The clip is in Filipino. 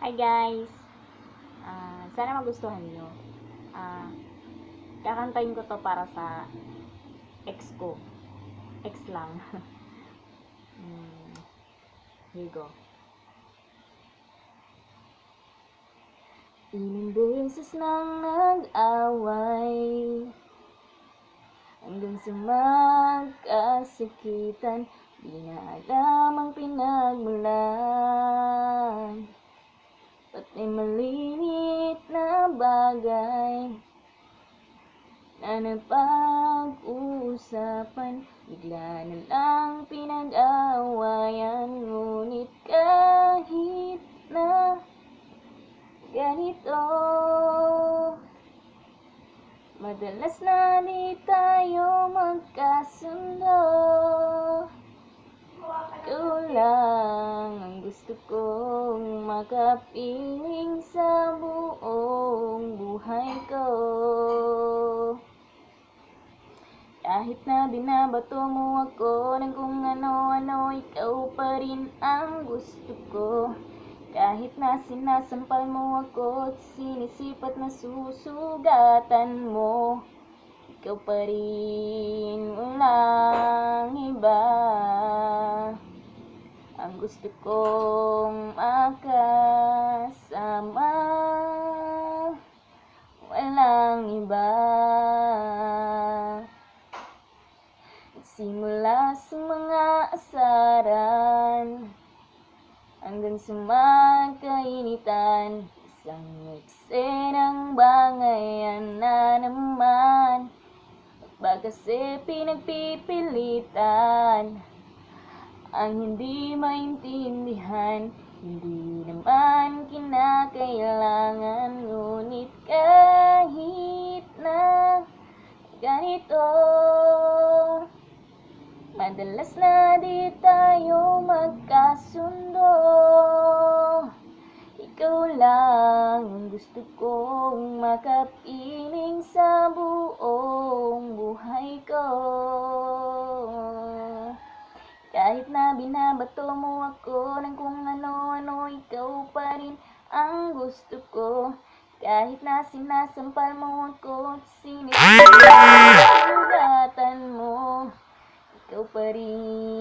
Hi guys! Sana magustuhan nyo. Ah, Kakantayin ko to para sa ex ko. Ex lang. Here you go. Ilang beses nang nag-away hanggang sa magkasakitan, di na alam ang pinagmulan. Pati maliit na bagay na napag-uusapan, bigla na lang pinag-awayan. Ngunit kahit na ganito, madalas na di tayo magkasundo. Ikaw lang ang gusto kong makapiling sa buong buhay ko. Kahit na binabato mo ako ng kung ano-ano, ikaw pa rin ang gusto ko. Kahit na sinasampal mo ako at sinisipat na susugatan mo, ikaw pa rin, walang iba. Ang gusto kong makasama, walang iba. Simula sa mga asaran hanggang sa magkainitan, isang eksenang bangayan na naman. Ba kasi pinagpipilitan ang hindi maintindihan, hindi naman kinakailangan. Ngunit kahit na ganito, madalas na di tayo magkasundo. Ikaw lang ang gusto kong makapiling sa buong buhay ko. Kahit na binabato mo ako ng kung ano-ano, ikaw pa rin ang gusto ko. Kahit na sinasampal mo ako at sinisugatan mo, ikaw pa rin.